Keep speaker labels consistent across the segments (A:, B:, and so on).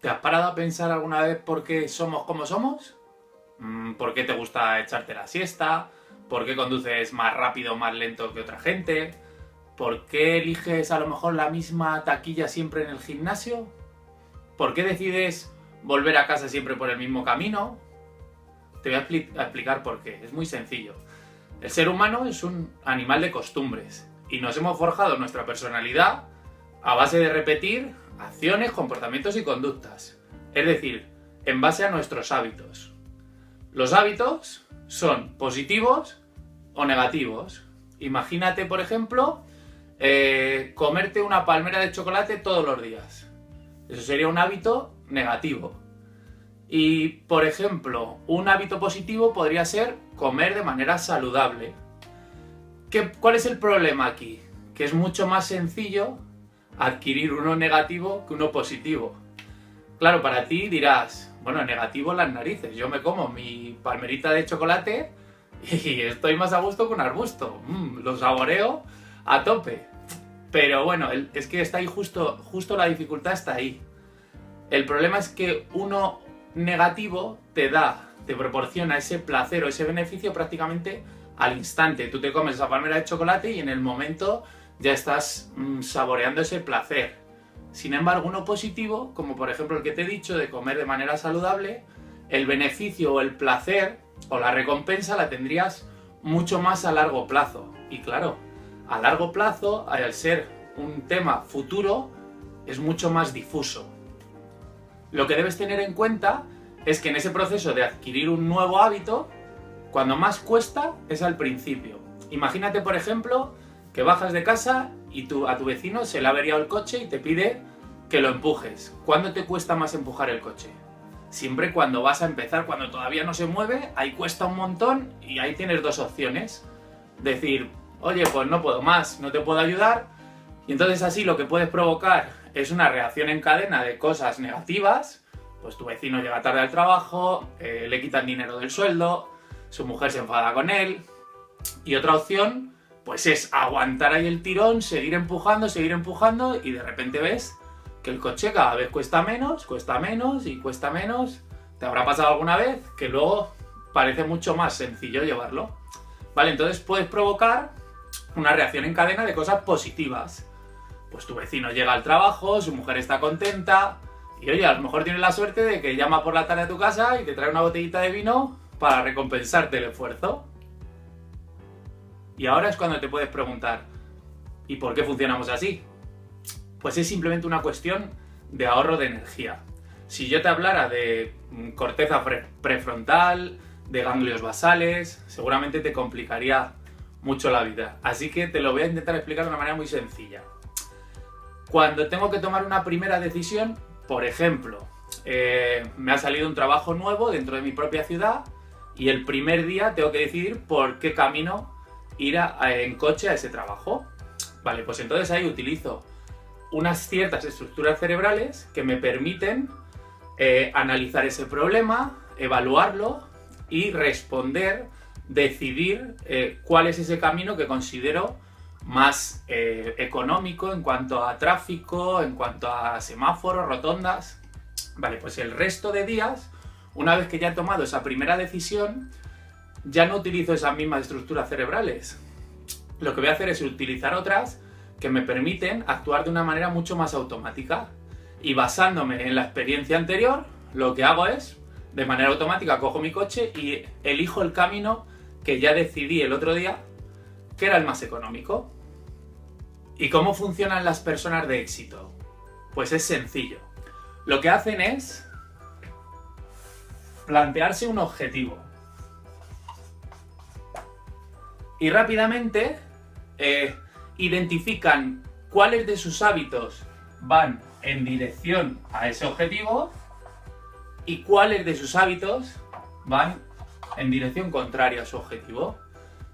A: ¿Te has parado a pensar alguna vez por qué somos como somos? ¿Por qué te gusta echarte la siesta? ¿Por qué conduces más rápido o más lento que otra gente? ¿Por qué eliges a lo mejor la misma taquilla siempre en el gimnasio? ¿Por qué decides volver a casa siempre por el mismo camino? Te voy a explicar por qué. Es muy sencillo. El ser humano es un animal de costumbres y nos hemos forjado nuestra personalidad a base de repetir acciones, comportamientos y conductas. Es decir, en base a nuestros hábitos. Los hábitos son positivos o negativos. Imagínate, por ejemplo, comerte una palmera de chocolate todos los días. Eso sería un hábito negativo. Y, por ejemplo, un hábito positivo podría ser comer de manera saludable. ¿Cuál es el problema aquí? Que es mucho más sencillo adquirir uno negativo que uno positivo. Claro, para ti dirás, bueno, negativo las narices. Yo me como mi palmerita de chocolate y estoy más a gusto que un arbusto. Lo saboreo a tope. Pero bueno, es que está ahí justo la dificultad está ahí. El problema es que uno negativo te proporciona ese placer o ese beneficio prácticamente al instante. Tú te comes esa palmera de chocolate y en el momento ya estás saboreando ese placer. Sin embargo, uno positivo, como por ejemplo el que te he dicho de comer de manera saludable, el beneficio o el placer o la recompensa la tendrías mucho más a largo plazo. Y claro, a largo plazo, al ser un tema futuro, es mucho más difuso. Lo que debes tener en cuenta es que en ese proceso de adquirir un nuevo hábito, cuando más cuesta es al principio. Imagínate, por ejemplo, que bajas de casa y a tu vecino se le ha averiado el coche y te pide que lo empujes. ¿Cuándo te cuesta más empujar el coche? Siempre cuando vas a empezar, cuando todavía no se mueve, ahí cuesta un montón y ahí tienes dos opciones. Decir, oye, pues no puedo más, no te puedo ayudar. Y entonces así lo que puedes provocar es una reacción en cadena de cosas negativas. Pues tu vecino llega tarde al trabajo, le quitan dinero del sueldo, su mujer se enfada con él. Y otra opción, pues es aguantar ahí el tirón, seguir empujando y de repente ves que el coche cada vez cuesta menos y cuesta menos. ¿Te habrá pasado alguna vez? Que luego parece mucho más sencillo llevarlo. Vale, entonces puedes provocar una reacción en cadena de cosas positivas. Pues tu vecino llega al trabajo, su mujer está contenta y oye, a lo mejor tienes la suerte de que llama por la tarde a tu casa y te trae una botellita de vino para recompensarte el esfuerzo. Y ahora es cuando te puedes preguntar, ¿y por qué funcionamos así? Pues es simplemente una cuestión de ahorro de energía. Si yo te hablara de corteza prefrontal, de ganglios basales, seguramente te complicaría mucho la vida. Así que te lo voy a intentar explicar de una manera muy sencilla. Cuando tengo que tomar una primera decisión, por ejemplo, me ha salido un trabajo nuevo dentro de mi propia ciudad y el primer día tengo que decidir por qué camino ir en coche a ese trabajo. Vale, pues entonces ahí utilizo unas ciertas estructuras cerebrales que me permiten analizar ese problema, evaluarlo y responder, decidir cuál es ese camino que considero más económico en cuanto a tráfico, en cuanto a semáforos, rotondas. Vale, pues el resto de días, una vez que ya he tomado esa primera decisión, ya no utilizo esas mismas estructuras cerebrales. Lo que voy a hacer es utilizar otras que me permiten actuar de una manera mucho más automática. Y basándome en la experiencia anterior, lo que hago es, de manera automática, cojo mi coche y elijo el camino que ya decidí el otro día que era el más económico. ¿Y cómo funcionan las personas de éxito? Pues es sencillo. Lo que hacen es plantearse un objetivo. Y rápidamente identifican cuáles de sus hábitos van en dirección a ese objetivo y cuáles de sus hábitos van en dirección contraria a su objetivo.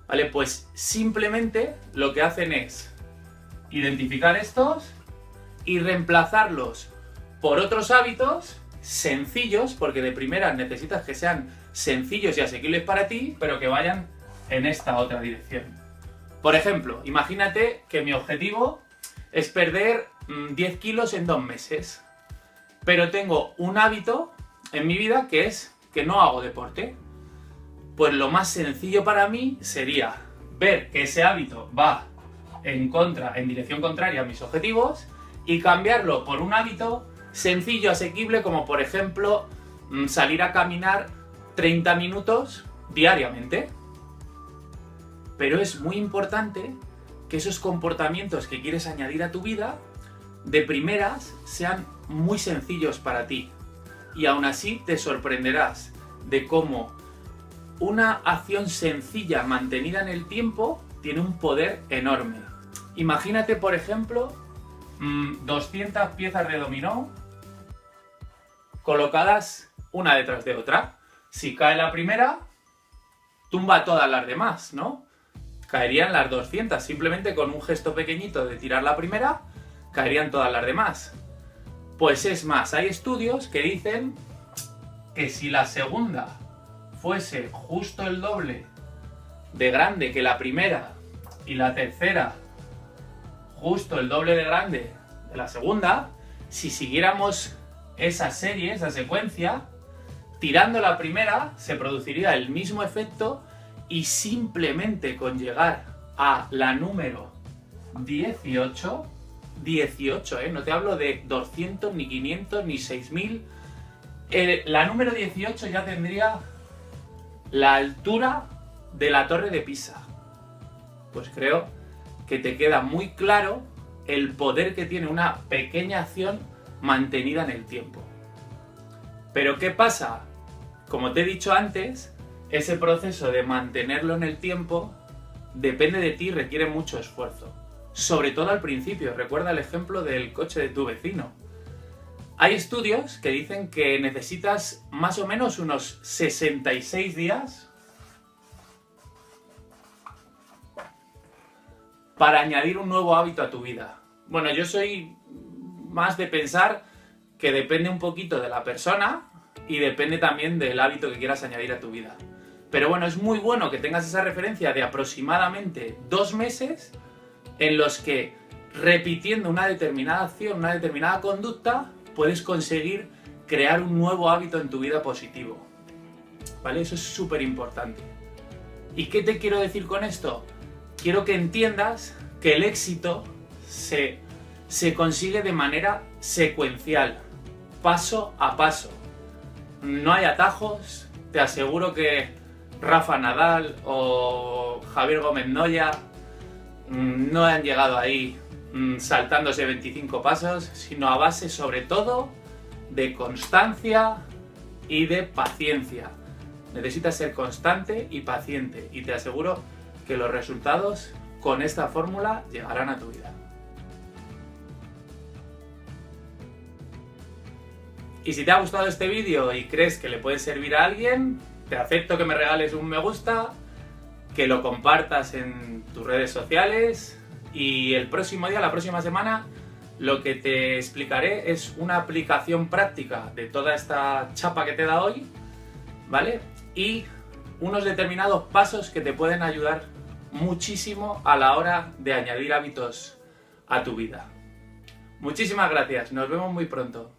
A: Vale, pues simplemente lo que hacen es identificar estos y reemplazarlos por otros hábitos sencillos, porque de primeras necesitas que sean sencillos y asequibles para ti, pero que vayan en esta otra dirección. Por ejemplo, imagínate que mi objetivo es perder 10 kilos en 2 meses. pero tengo un hábito en mi vida que es que no hago deporte. Pues lo más sencillo para mí sería ver que ese hábito va en dirección contraria a mis objetivos y cambiarlo por un hábito sencillo, asequible, como por ejemplo salir a caminar 30 minutos diariamente. Pero es muy importante que esos comportamientos que quieres añadir a tu vida, de primeras, sean muy sencillos para ti. Y aún así te sorprenderás de cómo una acción sencilla mantenida en el tiempo tiene un poder enorme. Imagínate, por ejemplo, 200 piezas de dominó colocadas una detrás de otra. Si cae la primera, tumba todas las demás, ¿no? Caerían las 200. Simplemente con un gesto pequeñito de tirar la primera, caerían todas las demás. Pues es más, hay estudios que dicen que si la segunda fuese justo el doble de grande que la primera y la tercera justo el doble de grande de la segunda, si siguiéramos esa serie, esa secuencia, tirando la primera se produciría el mismo efecto y simplemente con llegar a la número 18, no te hablo de 200, ni 500, ni 6000, la número 18 ya tendría la altura de la Torre de Pisa. Pues creo que te queda muy claro el poder que tiene una pequeña acción mantenida en el tiempo. Pero ¿qué pasa? Como te he dicho antes, ese proceso de mantenerlo en el tiempo depende de ti y requiere mucho esfuerzo. Sobre todo al principio. Recuerda el ejemplo del coche de tu vecino. Hay estudios que dicen que necesitas más o menos unos 66 días para añadir un nuevo hábito a tu vida. Bueno, yo soy más de pensar que depende un poquito de la persona y depende también del hábito que quieras añadir a tu vida. Pero bueno, es muy bueno que tengas esa referencia de aproximadamente 2 meses en los que, repitiendo una determinada acción, una determinada conducta, puedes conseguir crear un nuevo hábito en tu vida positivo. ¿Vale? Eso es súper importante. ¿Y qué te quiero decir con esto? Quiero que entiendas que el éxito se consigue de manera secuencial, paso a paso. No hay atajos. Te aseguro que Rafa Nadal o Javier Gómez Noya no han llegado ahí saltándose 25 pasos, sino a base sobre todo de constancia y de paciencia. Necesitas ser constante y paciente y te aseguro que los resultados con esta fórmula llegarán a tu vida. Y si te ha gustado este vídeo y crees que le puede servir a alguien, te acepto que me regales un me gusta, que lo compartas en tus redes sociales y el próximo día, la próxima semana, lo que te explicaré es una aplicación práctica de toda esta chapa que te da hoy, ¿vale? Y unos determinados pasos que te pueden ayudar muchísimo a la hora de añadir hábitos a tu vida. Muchísimas gracias, nos vemos muy pronto.